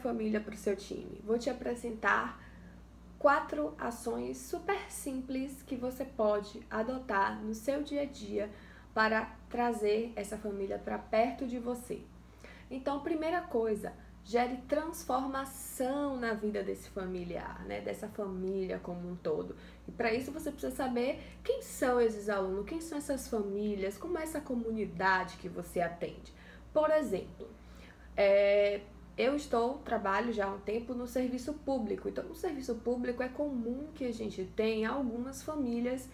família para o seu time. Vou te apresentar 4 ações super simples que você pode adotar no seu dia a dia para trazer essa família para perto de você. Então, primeira coisa, gere transformação na vida desse familiar, né? Dessa família como um todo. E para isso você precisa saber quem são esses alunos, quem são essas famílias, como é essa comunidade que você atende. Por exemplo, eu trabalho já há um tempo no serviço público. Então, no serviço público é comum que a gente tenha algumas famílias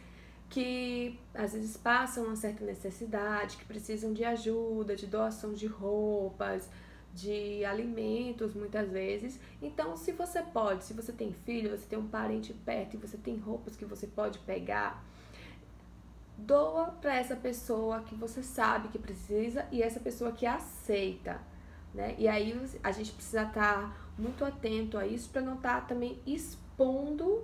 que às vezes passam uma certa necessidade, que precisam de ajuda, de doação de roupas, de alimentos muitas vezes. Então, se você tem filho, você tem um parente perto e você tem roupas que você pode pegar, doa para essa pessoa que você sabe que precisa e essa pessoa que aceita, né? E aí a gente precisa estar muito atento a isso para não estar também expondo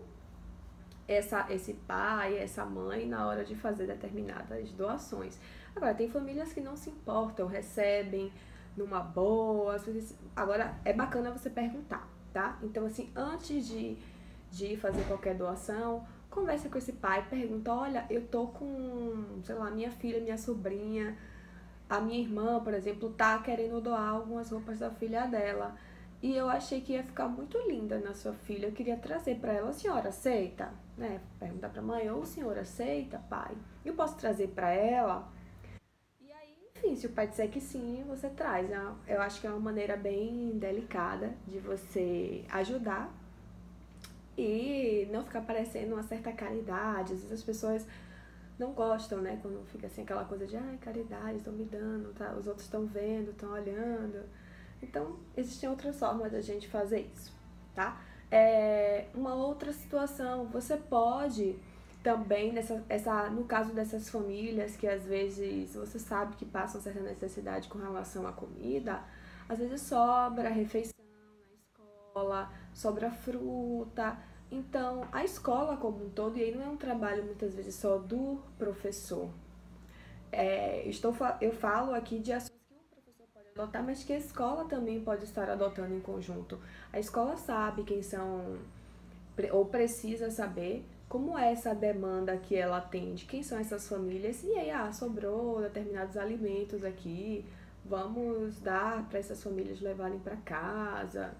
esse pai, essa mãe na hora de fazer determinadas doações. Agora, tem famílias que não se importam, recebem numa boa. Agora, é bacana você perguntar, tá? Então, assim, antes de fazer qualquer doação, conversa com esse pai, pergunta, olha, eu tô com, sei lá, minha filha, minha sobrinha, a minha irmã, por exemplo, tá querendo doar algumas roupas da filha dela. E eu achei que ia ficar muito linda na sua filha. Eu queria trazer para ela, a senhora aceita? Né? Perguntar para a mãe, ou o senhor aceita, pai? Eu posso trazer para ela? E aí, enfim, se o pai disser que sim, você traz. Eu acho que é uma maneira bem delicada de você ajudar e não ficar parecendo uma certa caridade. Às vezes as pessoas não gostam, né? Quando fica assim aquela coisa de, ai, caridade, estão me dando, tá? Os outros estão vendo, estão olhando. Então, existem outras formas da gente fazer isso, tá? Uma outra situação, você pode também, no caso dessas famílias que às vezes você sabe que passam certa necessidade com relação à comida, às vezes sobra refeição na escola, sobra fruta. Então, a escola como um todo, e aí não é um trabalho muitas vezes só do professor. Eu falo aqui de ações que o professor pode adotar, mas que a escola também pode estar adotando em conjunto. A escola sabe quem são, ou precisa saber como é essa demanda que ela atende, quem são essas famílias, e aí, sobrou determinados alimentos aqui, vamos dar para essas famílias levarem para casa,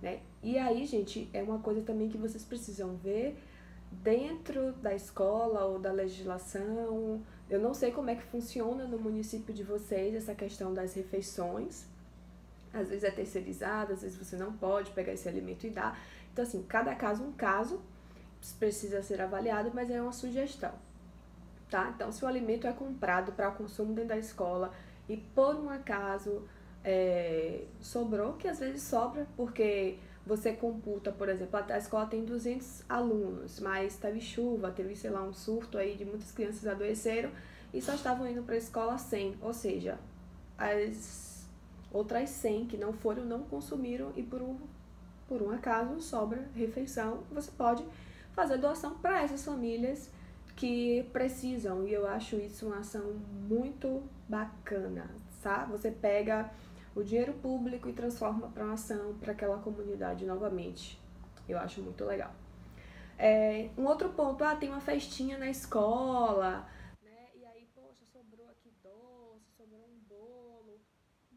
né? E aí, gente, é uma coisa também que vocês precisam ver dentro da escola ou da legislação. Eu não sei como é que funciona no município de vocês essa questão das refeições. Às vezes é terceirizado, às vezes você não pode pegar esse alimento e dar. Então, assim, cada caso um caso, precisa ser avaliado, mas é uma sugestão, tá? Então, se o alimento é comprado para consumo dentro da escola e por um acaso sobrou, que às vezes sobra, porque você computa, por exemplo, a escola tem 200 alunos, mas teve chuva, teve, sei lá, um surto aí de muitas crianças adoeceram e só estavam indo para a escola 100, ou seja, as outras 100 que não foram, não consumiram e por um acaso sobra refeição, você pode fazer doação para essas famílias que precisam, e eu acho isso uma ação muito bacana, sabe? Você pega o dinheiro público e transforma para uma ação para aquela comunidade novamente. Eu acho muito legal. Um outro ponto, tem uma festinha na escola, né? E aí, poxa, sobrou aqui doce, sobrou um bolo.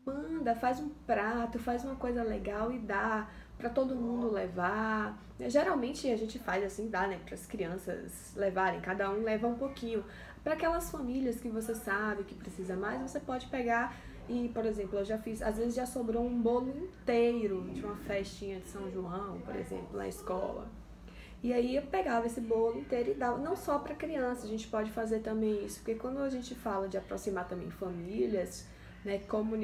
Manda, faz um prato, faz uma coisa legal e dá para todo mundo levar. Geralmente a gente faz assim, dá, né, para as crianças levarem, cada um leva um pouquinho. Para aquelas famílias que você sabe que precisa mais, você pode pegar e, por exemplo, eu já fiz, às vezes já sobrou um bolo inteiro de uma festinha de São João, por exemplo, na escola. E aí eu pegava esse bolo inteiro e dava, não só para criança, a gente pode fazer também isso, porque quando a gente fala de aproximar também famílias, né,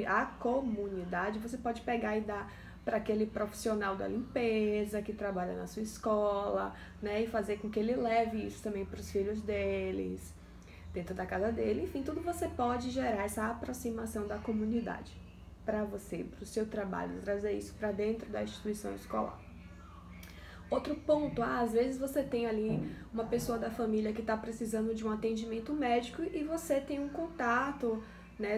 a comunidade, você pode pegar e dar para aquele profissional da limpeza que trabalha na sua escola, né, e fazer com que ele leve isso também para os filhos deles, dentro da casa dele. Enfim, tudo você pode gerar essa aproximação da comunidade para você, para o seu trabalho, trazer isso para dentro da instituição escolar. Outro ponto, às vezes você tem ali uma pessoa da família que está precisando de um atendimento médico e você tem um contato, né,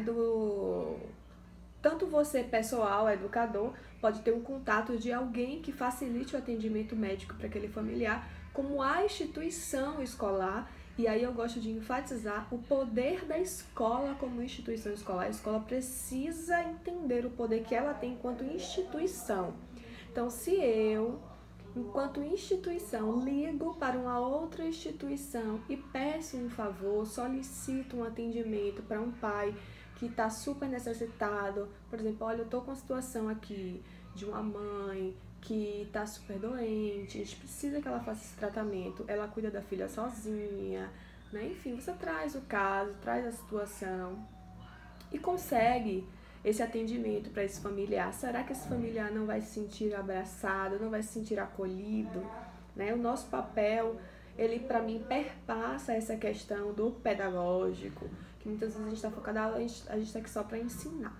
tanto você, pessoal, educador, pode ter um contato de alguém que facilite o atendimento médico para aquele familiar, como a instituição escolar. E aí eu gosto de enfatizar o poder da escola como instituição escolar. A escola precisa entender o poder que ela tem enquanto instituição. Então, se eu, enquanto instituição, ligo para uma outra instituição e peço um favor, solicito um atendimento para um pai que está super necessitado, por exemplo, olha, eu estou com a situação aqui de uma mãe que está super doente, a gente precisa que ela faça esse tratamento, ela cuida da filha sozinha, né? Enfim, você traz o caso, traz a situação e consegue esse atendimento para esse familiar. Será que esse familiar não vai se sentir abraçado, não vai se sentir acolhido? Né? O nosso papel, ele para mim perpassa essa questão do pedagógico, que muitas vezes a gente está focado, a gente está aqui só para ensinar.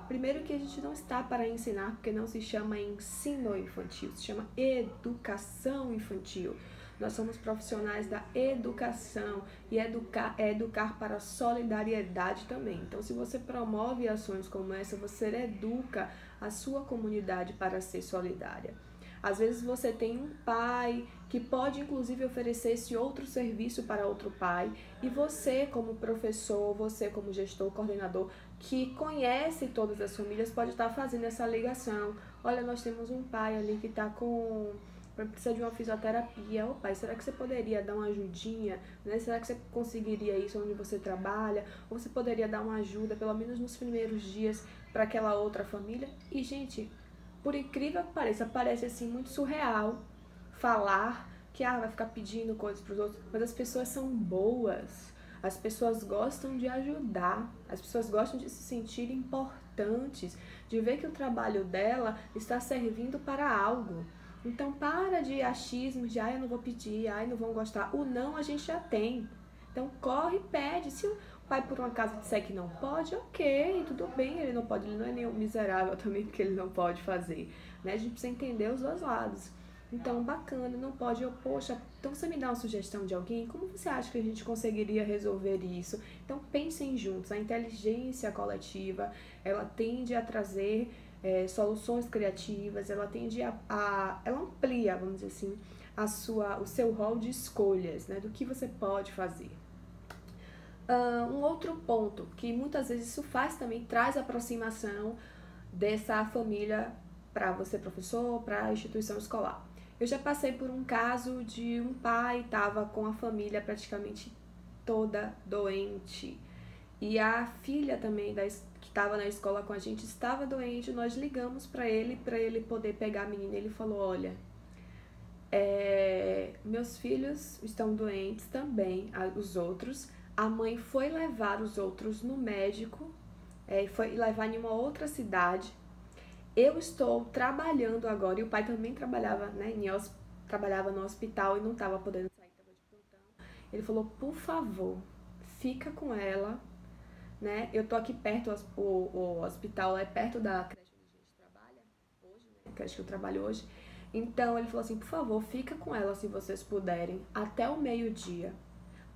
Primeiro que a gente não está para ensinar, porque não se chama ensino infantil, se chama educação infantil. Nós somos profissionais da educação e educar é educar para a solidariedade também. Então, se você promove ações como essa, você educa a sua comunidade para ser solidária. Às vezes você tem um pai que pode inclusive oferecer esse outro serviço para outro pai, e você como professor, você como gestor, coordenador, que conhece todas as famílias, pode estar fazendo essa ligação. Olha, nós temos um pai ali que está precisa de uma fisioterapia. Ô pai, será que você poderia dar uma ajudinha? Né? Será que você conseguiria isso onde você trabalha? Ou você poderia dar uma ajuda, pelo menos nos primeiros dias, para aquela outra família? E, gente, por incrível que pareça, parece assim muito surreal falar que vai ficar pedindo coisas para os outros, mas as pessoas são boas. As pessoas gostam de ajudar, as pessoas gostam de se sentir importantes, de ver que o trabalho dela está servindo para algo. Então, para de achismo de, eu não vou pedir, não vão gostar. O não a gente já tem. Então, corre e pede. Se o pai, por um acaso, disser que não pode, ok, tudo bem, ele não pode, ele não é nenhum miserável também, porque ele não pode fazer. Né? A gente precisa entender os dois lados. Então, bacana, não pode, poxa, então você me dá uma sugestão de alguém? Como você acha que a gente conseguiria resolver isso? Então, pensem juntos. A inteligência coletiva, ela tende a trazer soluções criativas, ela tende ela amplia, vamos dizer assim, o seu rol de escolhas, né, do que você pode fazer. Um outro ponto, que muitas vezes isso faz também, traz aproximação dessa família para você, professor, para a instituição escolar. Eu já passei por um caso de um pai estava com a família praticamente toda doente. E a filha também, que estava na escola com a gente, estava doente. Nós ligamos para ele poder pegar a menina. Ele falou, olha, meus filhos estão doentes também, os outros. A mãe foi levar os outros no médico, foi levar em uma outra cidade. Eu estou trabalhando agora, e o pai também trabalhava, né, trabalhava no hospital e não estava podendo sair, estava de plantão. Ele falou, por favor, fica com ela, né? Eu tô aqui perto, o hospital é perto da creche onde a gente trabalha hoje, né? A creche que eu trabalho hoje. Então ele falou assim, por favor, fica com ela se vocês puderem, até o meio-dia,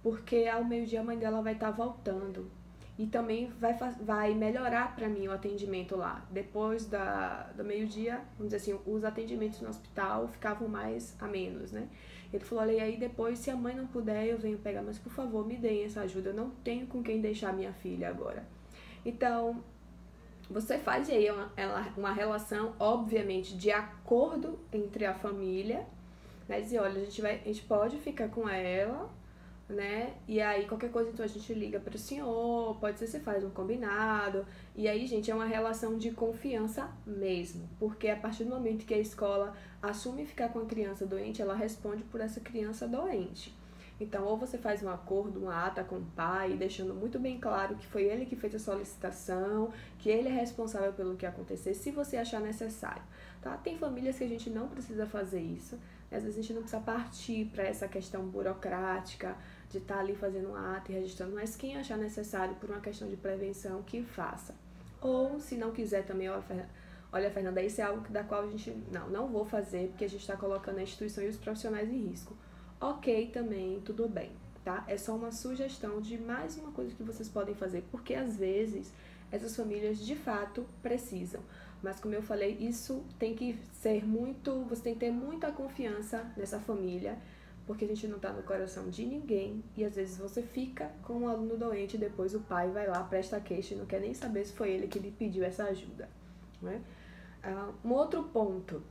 porque ao meio-dia a mãe dela vai estar voltando. E também vai melhorar para mim o atendimento lá. Depois do meio-dia, vamos dizer assim, os atendimentos no hospital ficavam mais a menos, né? Ele falou, olha, e aí depois, se a mãe não puder, eu venho pegar, mas por favor, me deem essa ajuda, eu não tenho com quem deixar minha filha agora. Então, você faz aí uma relação, obviamente, de acordo entre a família, né? Dizer, olha, a gente pode ficar com ela, né? E aí qualquer coisa então a gente liga para o senhor, pode ser que você faz um combinado. E aí, gente, é uma relação de confiança mesmo, porque a partir do momento que a escola assume ficar com a criança doente, ela responde por essa criança doente. Então, ou você faz um acordo, uma ata com o pai, deixando muito bem claro que foi ele que fez a solicitação, que ele é responsável pelo que acontecer, se você achar necessário, tá? Tem famílias que a gente não precisa fazer isso, às vezes a gente não precisa partir para essa questão burocrática, de estar ali fazendo um ato e registrando, mas quem achar necessário por uma questão de prevenção, que faça. Ou, se não quiser também, olha, Fernanda, isso é algo da qual a gente, não vou fazer, porque a gente está colocando a instituição e os profissionais em risco. Ok, também, tudo bem, tá? É só uma sugestão de mais uma coisa que vocês podem fazer, porque às vezes essas famílias de fato precisam. Mas como eu falei, isso tem que ser muito, você tem que ter muita confiança nessa família, porque a gente não está no coração de ninguém e às vezes você fica com um aluno doente e depois o pai vai lá, presta queixa e não quer nem saber se foi ele que lhe pediu essa ajuda, né? Um outro ponto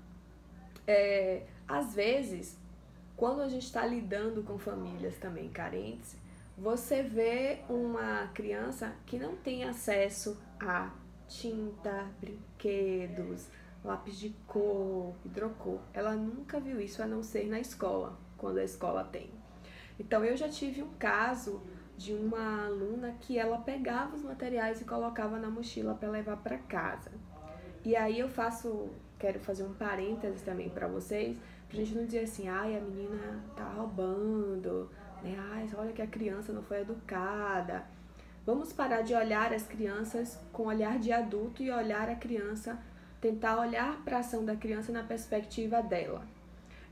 é, às vezes, quando a gente está lidando com famílias também carentes, você vê uma criança que não tem acesso a tinta, brinquedos, lápis de cor, hidrocor. Ela nunca viu isso a não ser na escola, quando a escola tem. Então eu já tive um caso de uma aluna que ela pegava os materiais e colocava na mochila para levar para casa. E aí quero fazer um parênteses também para vocês, pra gente não dizer assim, ai, a menina tá roubando, né? Ai, olha que a criança não foi educada. Vamos parar de olhar as crianças com olhar de adulto e olhar a criança, tentar olhar para a ação da criança na perspectiva dela.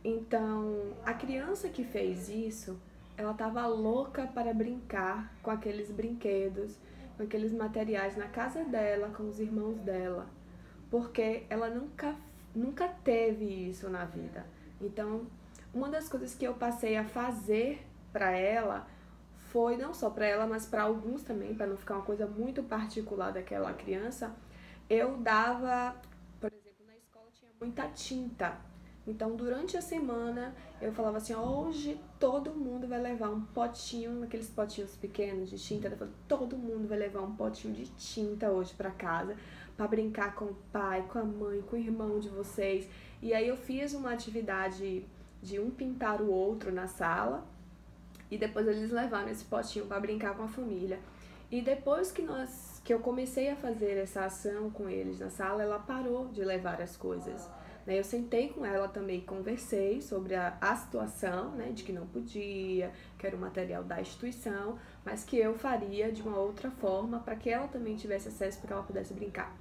Então, a criança que fez isso, ela estava louca para brincar com aqueles brinquedos, com aqueles materiais na casa dela, com os irmãos dela, porque ela nunca teve isso na vida. Então, uma das coisas que eu passei a fazer para ela foi, não só para ela, mas para alguns também, para não ficar uma coisa muito particular daquela criança, eu dava, por exemplo, na escola tinha muita tinta. Então, durante a semana, eu falava assim, hoje todo mundo vai levar um potinho, aqueles potinhos pequenos de tinta. Eu falei, todo mundo vai levar um potinho de tinta hoje para casa, para brincar com o pai, com a mãe, com o irmão de vocês. E aí eu fiz uma atividade de um pintar o outro na sala, e depois eles levaram esse potinho para brincar com a família. E depois que eu comecei a fazer essa ação com eles na sala, ela parou de levar as coisas. Eu sentei com ela também e conversei sobre a situação, né, de que não podia, que era o material da instituição, mas que eu faria de uma outra forma para que ela também tivesse acesso, para que ela pudesse brincar.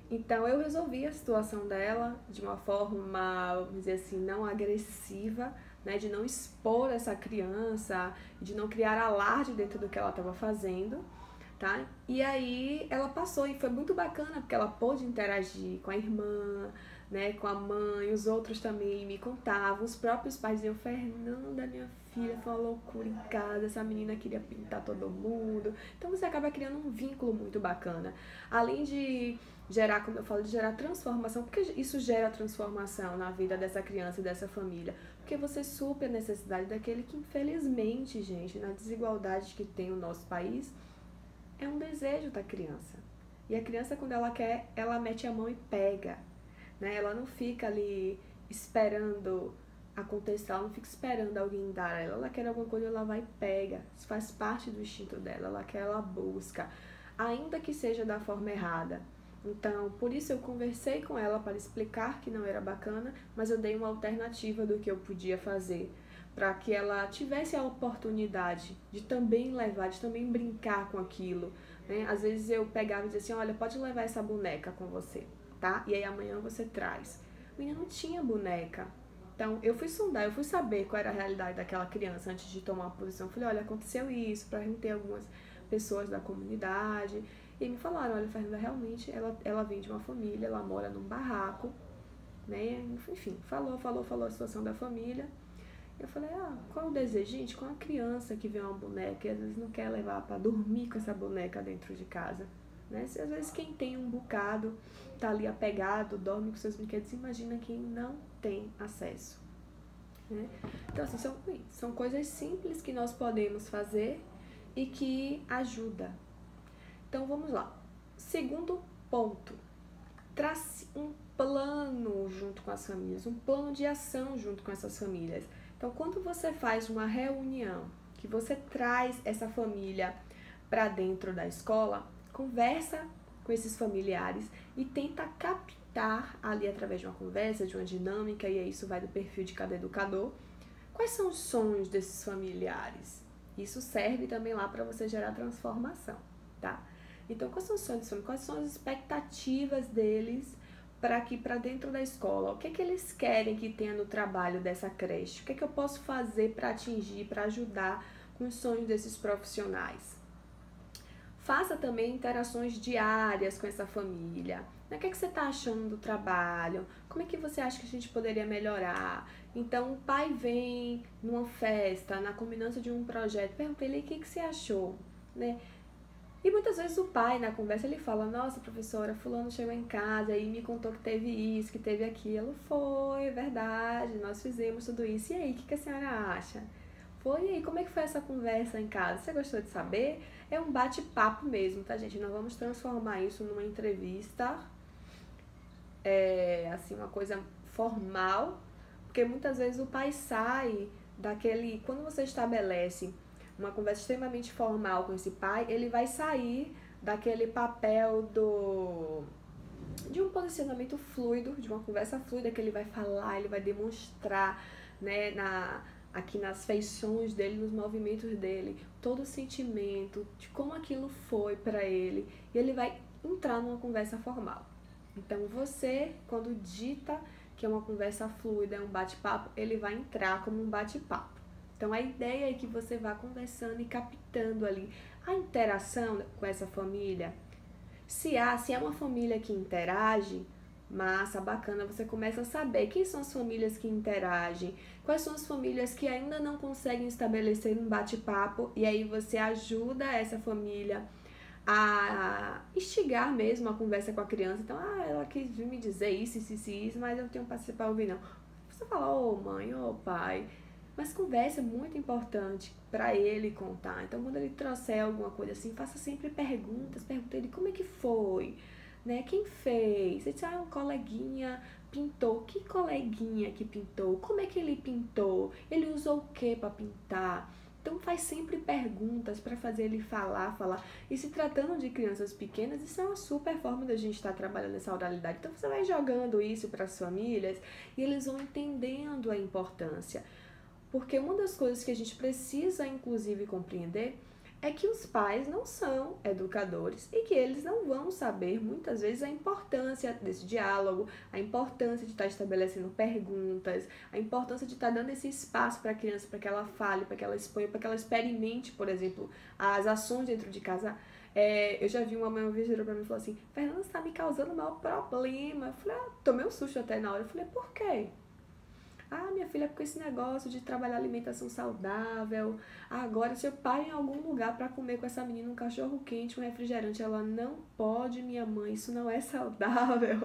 Então eu resolvi a situação dela de uma forma, vamos dizer assim, não agressiva, né, de não expor essa criança, de não criar alarde dentro do que ela estava fazendo, tá? E aí ela passou e foi muito bacana porque ela pôde interagir com a irmã, né, com a mãe, os outros também me contavam, os próprios pais diziam, Fernanda, minha filha, foi uma loucura em casa, essa menina queria pintar todo mundo. Então você acaba criando um vínculo muito bacana. Além de gerar, como eu falo, de gerar transformação, porque isso gera transformação na vida dessa criança e dessa família. Porque você supre a necessidade daquele que, infelizmente, gente, na desigualdade que tem o nosso país, é um desejo da criança. E a criança, quando ela quer, ela mete a mão e pega, né? Ela não fica ali esperando acontecer, ela não fica esperando alguém dar ela quer alguma coisa, ela vai e pega. Isso faz parte do instinto dela, ela quer, ela busca, ainda que seja da forma errada. Então, por isso eu conversei com ela para explicar que não era bacana, mas eu dei uma alternativa do que eu podia fazer, para que ela tivesse a oportunidade de também levar, de também brincar com aquilo, né? Às vezes eu pegava e dizia assim, olha, pode levar essa boneca com você, tá? E aí amanhã você traz. A menina não tinha boneca. Então, eu fui sondar, eu fui saber qual era a realidade daquela criança antes de tomar uma posição. Eu falei, olha, aconteceu isso, para ter algumas pessoas da comunidade. E me falaram, olha, Fernanda, realmente ela vem de uma família, ela mora num barraco, né? Enfim, falou a situação da família. Eu falei, qual é o desejo? Gente, com a criança que vê uma boneca e às vezes não quer levar para dormir com essa boneca dentro de casa, né? Se às vezes quem tem um bocado tá ali apegado, dorme com seus brinquedos, imagina quem não tem acesso, né? Então, assim, são coisas simples que nós podemos fazer e que ajuda. Então, vamos lá. Segundo ponto, trace um plano junto com as famílias, um plano de ação junto com essas famílias. Então, quando você faz uma reunião, que você traz essa família para dentro da escola, conversa com esses familiares e tenta captar ali através de uma conversa, de uma dinâmica, e aí isso vai do perfil de cada educador, quais são os sonhos desses familiares. Isso serve também lá para você gerar transformação, tá? Então, quais são os sonhos, quais são as expectativas deles para aqui, para dentro da escola? O que é que eles querem que tenha no trabalho dessa creche? O que é que eu posso fazer para atingir, para ajudar com os sonhos desses profissionais? Faça também interações diárias com essa família. O que é que você está achando do trabalho? Como é que você acha que a gente poderia melhorar? Então, o pai vem numa festa, na combinação de um projeto, pergunta ele o que você achou, né? E muitas vezes o pai, na conversa, ele fala, nossa, professora, fulano chegou em casa e me contou que teve isso, que teve aquilo. Foi, é verdade, nós fizemos tudo isso. E aí, o que a senhora acha? Foi, e aí, como é que foi essa conversa em casa? Você gostou de saber? É um bate-papo mesmo, tá, gente? Não vamos transformar isso numa entrevista, assim, uma coisa formal, porque muitas vezes o pai sai daquele... Quando você estabelece uma conversa extremamente formal com esse pai, ele vai sair daquele papel de um posicionamento fluido, de uma conversa fluida que ele vai falar, ele vai demonstrar, né, aqui nas feições dele, nos movimentos dele, todo o sentimento de como aquilo foi para ele, e ele vai entrar numa conversa formal. Então você, quando dita que é uma conversa fluida, é um bate-papo, ele vai entrar como um bate-papo. Então a ideia é que você vá conversando e captando ali a interação com essa família. Se é uma família que interage, massa, bacana, você começa a saber quem são as famílias que interagem, quais são as famílias que ainda não conseguem estabelecer um bate-papo, e aí você ajuda essa família a instigar mesmo a conversa com a criança. Então, ela quis vir me dizer isso, mas eu não tenho paciência para ouvir, não. Você fala, ô mãe, ô pai, mas conversa é muito importante para ele contar. Então, quando ele trouxer alguma coisa assim, faça sempre perguntas. Pergunta ele como é que foi, né? Quem fez? Ele disse, um coleguinha pintou. Que coleguinha que pintou? Como é que ele pintou? Ele usou o que para pintar? Então, faz sempre perguntas para fazer ele falar. E se tratando de crianças pequenas, isso é uma super forma da gente estar trabalhando essa oralidade. Então, você vai jogando isso para as famílias e eles vão entendendo a importância. Porque uma das coisas que a gente precisa, inclusive, compreender é que os pais não são educadores e que eles não vão saber, muitas vezes, a importância desse diálogo, a importância de estar estabelecendo perguntas, a importância de estar dando esse espaço para a criança, para que ela fale, para que ela exponha, para que ela experimente, por exemplo, as ações dentro de casa. Eu já vi uma mãe uma vez virou para mim e falou assim, Fernanda, você está me causando o maior problema. Eu falei, tomei um susto até na hora. Eu falei, por quê? Minha filha, com esse negócio de trabalhar alimentação saudável. Agora, se eu paro em algum lugar para comer com essa menina um cachorro quente, um refrigerante, ela não pode, minha mãe, isso não é saudável.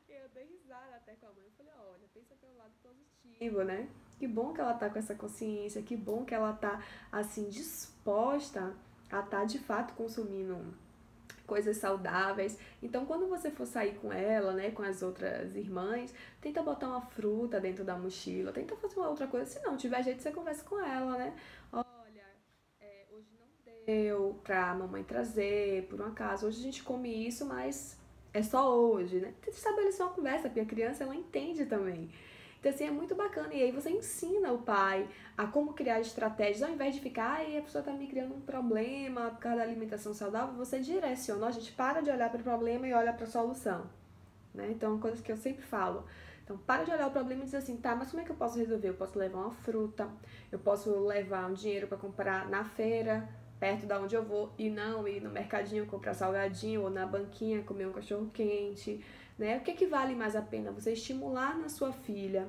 Eu dei risada até com a mãe. Eu falei, olha, pensa pelo lado positivo, né? Que bom que ela tá com essa consciência, que bom que ela tá, assim, disposta a estar, de fato, consumindo coisas saudáveis. Então, quando você for sair com ela, né, com as outras irmãs, tenta botar uma fruta dentro da mochila, tenta fazer uma outra coisa. Se não tiver jeito, você conversa com ela, né? Olha, hoje não deu pra mamãe trazer, por um acaso. Hoje a gente come isso, mas é só hoje, né? Tenta estabelecer uma conversa, porque a criança, ela entende também. Então, assim, é muito bacana. E aí você ensina o pai a como criar estratégias, ao invés de ficar, a pessoa tá me criando um problema por causa da alimentação saudável, você direciona, a gente para de olhar para o problema e olha para a solução, né? Então, é uma coisa que eu sempre falo. Então, para de olhar o problema e diz assim, tá, mas como é que eu posso resolver? Eu posso levar uma fruta, eu posso levar um dinheiro para comprar na feira, perto da onde eu vou, e não ir no mercadinho comprar salgadinho, ou na banquinha comer um cachorro quente, né? O que vale mais a pena? Você estimular na sua filha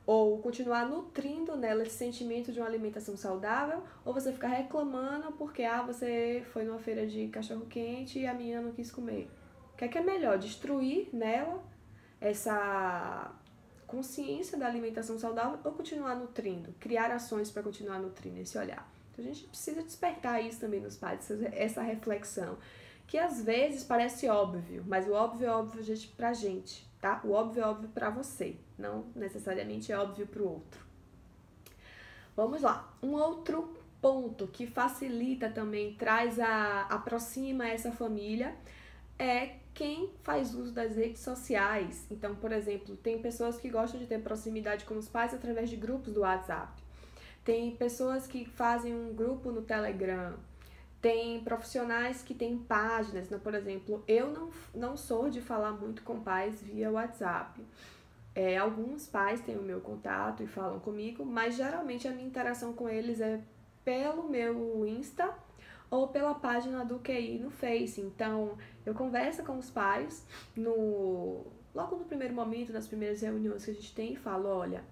ou continuar nutrindo nela esse sentimento de uma alimentação saudável, ou você ficar reclamando porque você foi numa feira de cachorro quente e a menina não quis comer. O que é melhor? Destruir nela essa consciência da alimentação saudável ou continuar nutrindo? Criar ações para continuar nutrindo esse olhar. Então a gente precisa despertar isso também nos pais, essa reflexão, que às vezes parece óbvio, mas o óbvio é óbvio pra gente, tá? O óbvio é óbvio pra você, não necessariamente é óbvio pro outro. Vamos lá. Um outro ponto que facilita também, aproxima essa família, é quem faz uso das redes sociais. Então, por exemplo, tem pessoas que gostam de ter proximidade com os pais através de grupos do WhatsApp. Tem pessoas que fazem um grupo no Telegram. Tem profissionais que têm páginas, né? Por exemplo, eu não sou de falar muito com pais via WhatsApp. Alguns pais têm o meu contato e falam comigo, mas geralmente a minha interação com eles é pelo meu Insta ou pela página do QI no Face. Então, eu converso com os pais logo no primeiro momento, nas primeiras reuniões que a gente tem, e falo, olha,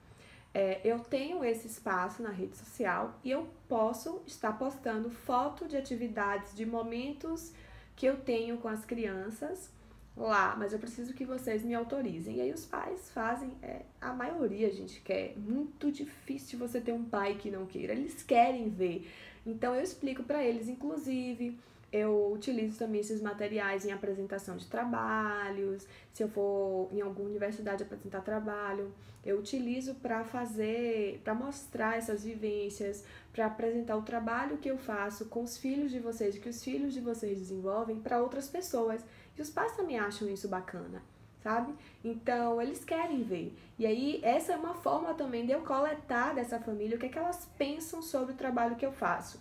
eu tenho esse espaço na rede social e eu posso estar postando foto de atividades, de momentos que eu tenho com as crianças lá, mas eu preciso que vocês me autorizem. E aí os pais fazem, a maioria a gente quer, muito difícil você ter um pai que não queira, eles querem ver. Então eu explico para eles, inclusive, eu utilizo também esses materiais em apresentação de trabalhos, se eu for em alguma universidade apresentar trabalho, eu utilizo para mostrar essas vivências, para apresentar o trabalho que eu faço com os filhos de vocês, que os filhos de vocês desenvolvem para outras pessoas. E os pais também acham isso bacana, sabe? Então, eles querem ver. E aí, essa é uma forma também de eu coletar dessa família o que é que elas pensam sobre o trabalho que eu faço.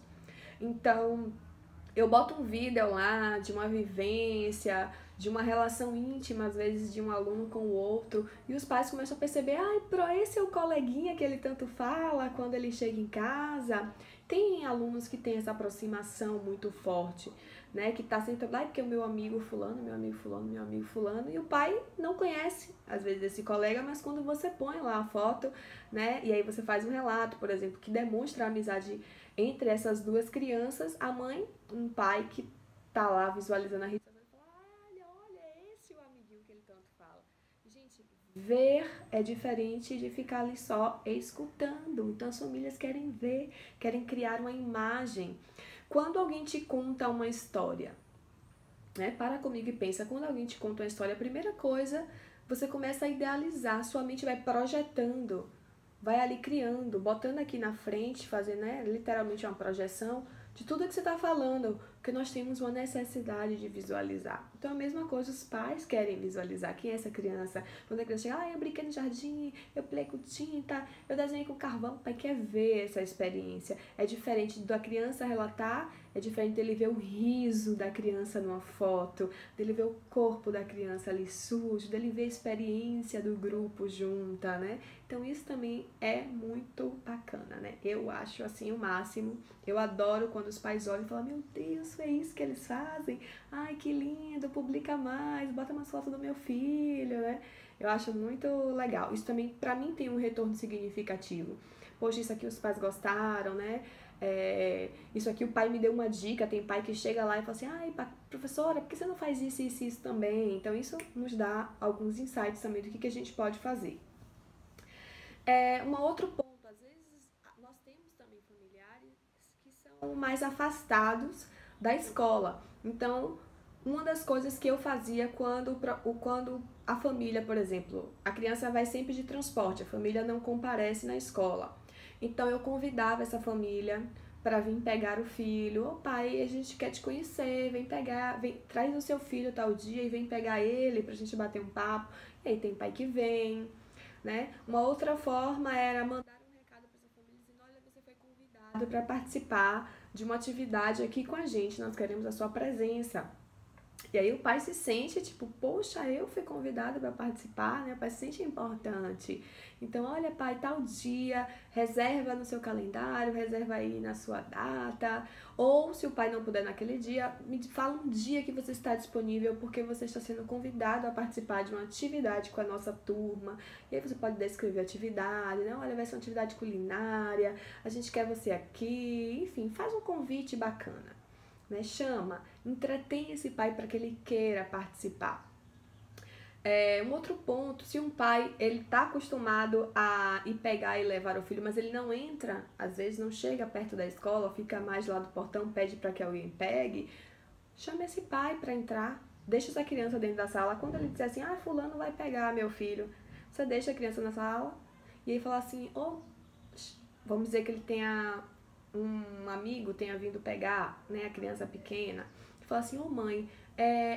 Então, eu boto um vídeo lá de uma vivência, de uma relação íntima, às vezes, de um aluno com o outro, e os pais começam a perceber, esse é o coleguinha que ele tanto fala quando ele chega em casa. Tem alunos que têm essa aproximação muito forte, né, que tá sempre lá, porque o meu amigo fulano, meu amigo fulano, meu amigo fulano, e o pai não conhece, às vezes, esse colega, mas quando você põe lá a foto, né, e aí você faz um relato, por exemplo, que demonstra a amizade entre essas duas crianças, a mãe, um pai que tá lá visualizando a rede social, fala, olha, é esse o amiguinho que ele tanto fala. Gente, ver é diferente de ficar ali só escutando. Então as famílias querem ver, querem criar uma imagem. Quando alguém te conta uma história, né? Para comigo e pensa, quando alguém te conta uma história, a primeira coisa, você começa a idealizar, sua mente vai projetando, vai ali criando, botando aqui na frente, fazendo, né, literalmente uma projeção de tudo que você está falando, porque nós temos uma necessidade de visualizar. Então, a mesma coisa, os pais querem visualizar quem é essa criança. Quando a criança chega, eu brinquei no jardim, eu pulei com tinta, eu desenhei com carvão, o pai quer ver essa experiência. É diferente da criança relatar, é diferente dele ver o riso da criança numa foto, dele ver o corpo da criança ali sujo, dele ver a experiência do grupo junta, né? Então isso também é muito bacana, né? Eu acho assim o máximo. Eu adoro quando os pais olham e falam, meu Deus, é isso que eles fazem? Ai, que lindo, publica mais, bota umas fotos do meu filho, né? Eu acho muito legal. Isso também, pra mim, tem um retorno significativo. Poxa, isso aqui os pais gostaram, né? Isso aqui o pai me deu uma dica. Tem pai que chega lá e fala assim, professora, por que você não faz isso, isso e isso também? Então isso nos dá alguns insights também do que a gente pode fazer. Um outro ponto, às vezes nós temos também familiares que são mais afastados da escola. Então, uma das coisas que eu fazia quando a família, por exemplo, a criança vai sempre de transporte, a família não comparece na escola. Então, eu convidava essa família para vir pegar o filho. Ô pai, a gente quer te conhecer, vem pegar, traz o seu filho tal dia e vem pegar ele pra gente bater um papo. E aí tem pai que vem, né? Uma outra forma era mandar um recado para essa família dizendo, olha, você foi convidado para participar de uma atividade aqui com a gente, nós queremos a sua presença. E aí o pai se sente tipo, poxa, eu fui convidado para participar, né? O pai se sente importante. Então, olha, pai, tal dia, reserva no seu calendário, reserva aí na sua data. Ou, se o pai não puder naquele dia, me fala um dia que você está disponível, porque você está sendo convidado a participar de uma atividade com a nossa turma. E aí você pode descrever a atividade, né? Olha, vai ser uma atividade culinária, a gente quer você aqui. Enfim, faz um convite bacana, né? Chama, entretém esse pai para que ele queira participar. Um outro ponto, se um pai ele tá acostumado a ir pegar e levar o filho, mas ele não entra, às vezes não chega perto da escola, fica mais lá do portão, pede para que alguém pegue, chama esse pai para entrar, deixa essa criança dentro da sala. Quando ele disser assim, fulano vai pegar meu filho, você deixa a criança na sala e aí fala assim, vamos dizer que ele tenha um amigo tenha vindo pegar, né, a criança pequena, e fala assim, mãe,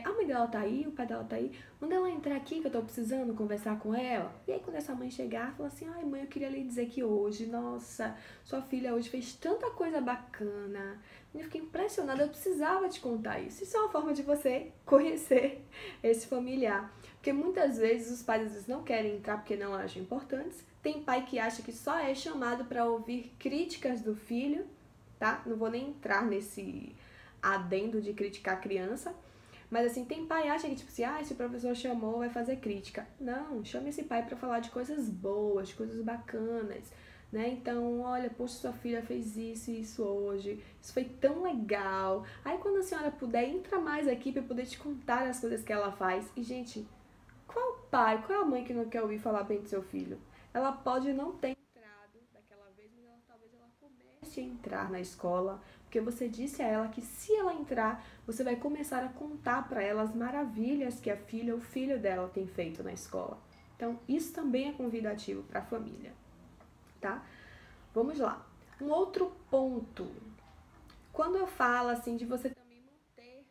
a mãe dela tá aí, o pai dela tá aí, manda ela entrar aqui que eu tô precisando conversar com ela. E aí quando essa mãe chegar, fala assim, mãe, eu queria lhe dizer que hoje, nossa, sua filha hoje fez tanta coisa bacana, eu fiquei impressionada, eu precisava te contar isso. Isso é uma forma de você conhecer esse familiar, porque muitas vezes os pais às vezes não querem entrar porque não acham importantes. Tem pai que acha que só é chamado para ouvir críticas do filho, tá? Não vou nem entrar nesse adendo de criticar a criança. Mas assim, tem pai que acha que tipo assim, se o professor chamou, vai fazer crítica. Não, chame esse pai para falar de coisas boas, de coisas bacanas, né? Então, olha, poxa, sua filha fez isso e isso hoje, isso foi tão legal. Aí quando a senhora puder, entra mais aqui para poder te contar as coisas que ela faz. E, gente, qual pai, qual a mãe que não quer ouvir falar bem do seu filho? Ela pode não ter entrado daquela vez, mas talvez ela comece a entrar na escola, porque você disse a ela que se ela entrar, você vai começar a contar para ela as maravilhas que a filha ou o filho dela tem feito na escola. Então, isso também é convidativo para a família, tá? Vamos lá. Um outro ponto. Quando eu falo assim de você também manter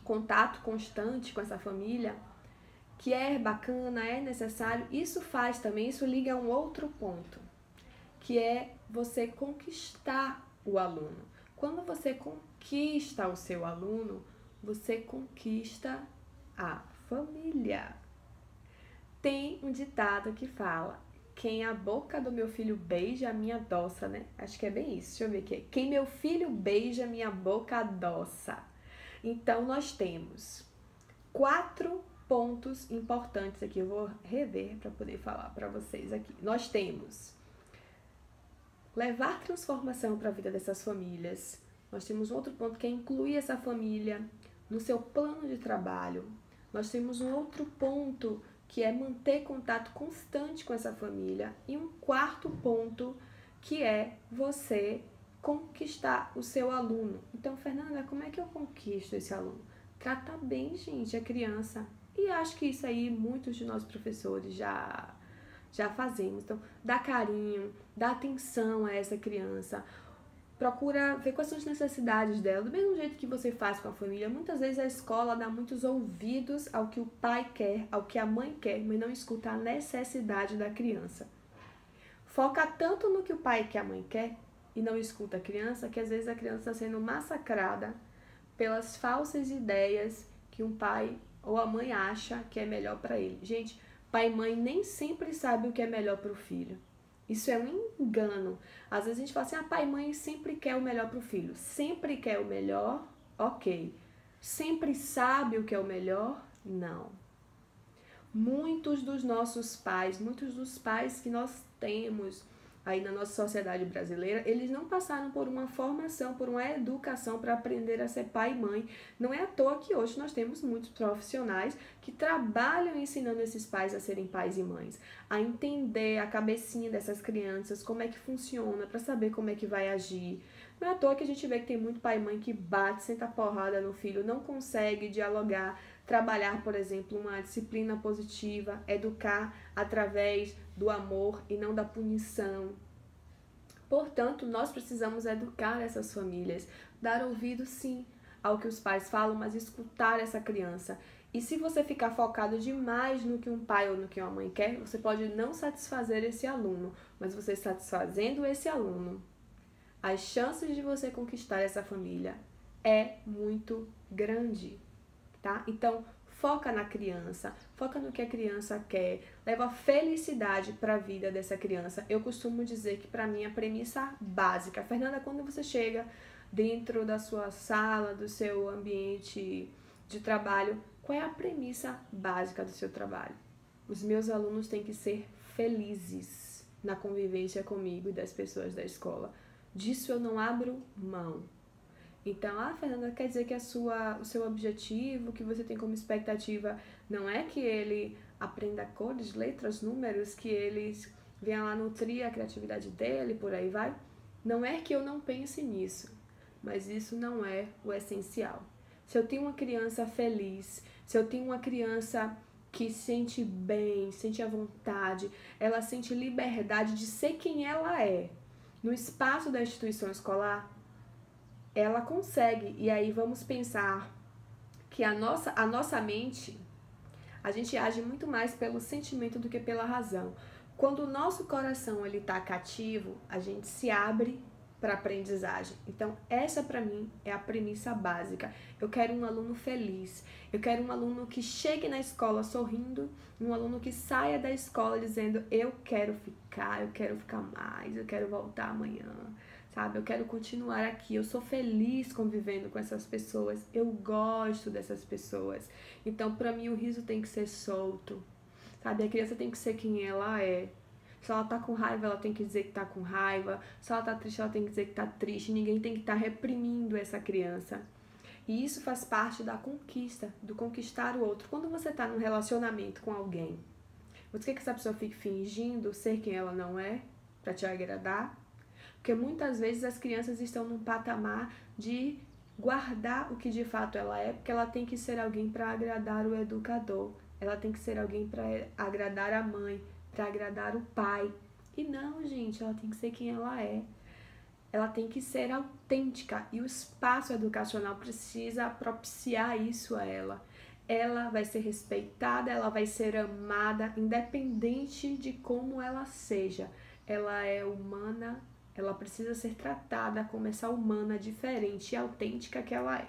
contato constante com essa família, que é bacana, é necessário, isso faz também, isso liga a um outro ponto, que é você conquistar o aluno. Quando você conquista o seu aluno, você conquista a família. Tem um ditado que fala: quem a boca do meu filho beija, a minha adoça, né? Acho que é bem isso. Deixa eu ver aqui. Quem meu filho beija, minha boca adoça. Então, nós temos 4 pontos importantes aqui. Eu vou rever para poder falar para vocês aqui. Nós temos levar transformação para a vida dessas famílias. Nós temos outro ponto que é incluir essa família no seu plano de trabalho. Nós temos um outro ponto que é manter contato constante com essa família. E um quarto ponto que é você conquistar o seu aluno. Então, Fernanda, como é que eu conquisto esse aluno? Trata bem, gente, a criança. E acho que isso aí muitos de nós professores já fazemos. Então, dá carinho, dá atenção a essa criança. Procura ver quais são as necessidades dela, do mesmo jeito que você faz com a família. Muitas vezes a escola dá muitos ouvidos ao que o pai quer, ao que a mãe quer, mas não escuta a necessidade da criança. Foca tanto no que o pai e que a mãe quer e não escuta a criança, que às vezes a criança está sendo massacrada pelas falsas ideias que um pai ou a mãe acha que é melhor para ele. Gente, pai e mãe nem sempre sabe o que é melhor para o filho. Isso é um engano. Às vezes a gente fala assim, pai e mãe sempre quer o melhor para o filho. Sempre quer o melhor, ok. Sempre sabe o que é o melhor? Não. Muitos dos nossos pais, muitos dos pais que nós temos aí na nossa sociedade brasileira, eles não passaram por uma formação, por uma educação para aprender a ser pai e mãe. Não é à toa que hoje nós temos muitos profissionais que trabalham ensinando esses pais a serem pais e mães, a entender a cabecinha dessas crianças, como é que funciona, para saber como é que vai agir. Não é à toa que a gente vê que tem muito pai e mãe que bate, senta porrada no filho, não consegue dialogar, trabalhar, por exemplo, uma disciplina positiva, educar através do amor e não da punição. Portanto, nós precisamos educar essas famílias, dar ouvido sim ao que os pais falam, mas escutar essa criança. E se você ficar focado demais no que um pai ou no que uma mãe quer, você pode não satisfazer esse aluno, mas você satisfazendo esse aluno, as chances de você conquistar essa família é muito grande, tá? Então, foca na criança, foca no que a criança quer, leva felicidade para a vida dessa criança. Eu costumo dizer que para mim a premissa básica, Fernanda, quando você chega dentro da sua sala, do seu ambiente de trabalho, qual é a premissa básica do seu trabalho? Os meus alunos têm que ser felizes na convivência comigo e das pessoas da escola. Disso eu não abro mão. Então, Fernanda, quer dizer que o seu objetivo, que você tem como expectativa, não é que ele aprenda cores, letras, números, que ele venha lá nutrir a criatividade dele, por aí vai? Não é que eu não pense nisso, mas isso não é o essencial. Se eu tenho uma criança feliz, se eu tenho uma criança que sente bem, sente a vontade, ela sente liberdade de ser quem ela é, no espaço da instituição escolar, ela consegue. E aí vamos pensar que a nossa mente, a gente age muito mais pelo sentimento do que pela razão. Quando o nosso coração ele está cativo, a gente se abre para aprendizagem. Então, essa para mim é a premissa básica. Eu quero um aluno feliz. Eu quero um aluno que chegue na escola sorrindo, um aluno que saia da escola dizendo: eu quero ficar mais, eu quero voltar amanhã. sabe? Eu quero continuar aqui, eu sou feliz convivendo com essas pessoas, eu gosto dessas pessoas. Então, pra mim, o riso tem que ser solto, sabe? A criança tem que ser quem ela é. Se ela tá com raiva, ela tem que dizer que tá com raiva. Se ela tá triste, ela tem que dizer que tá triste. Ninguém tem que estar reprimindo essa criança. E isso faz parte da conquista, do conquistar o outro. Quando você tá num relacionamento com alguém, você quer que essa pessoa fique fingindo ser quem ela não é pra te agradar? Porque muitas vezes as crianças estão num patamar de guardar o que de fato ela é, porque ela tem que ser alguém para agradar o educador, ela tem que ser alguém para agradar a mãe, para agradar o pai. E não, gente, ela tem que ser quem ela é. Ela tem que ser autêntica e o espaço educacional precisa propiciar isso a ela. Ela vai ser respeitada, ela vai ser amada, independente de como ela seja. Ela é humana, ela precisa ser tratada como essa humana diferente e autêntica que ela é.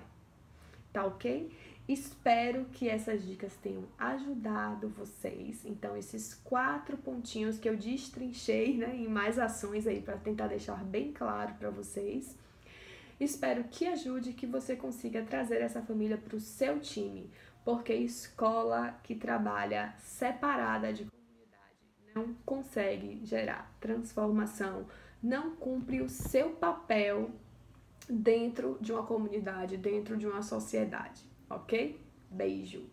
Tá ok? Espero que essas dicas tenham ajudado vocês. Então, esses 4 pontinhos que eu destrinchei, né, em mais ações aí para tentar deixar bem claro para vocês. Espero que ajude, que você consiga trazer essa família para o seu time, porque escola que trabalha separada de comunidade não consegue gerar transformação, não cumpre o seu papel dentro de uma comunidade, dentro de uma sociedade, ok? Beijo!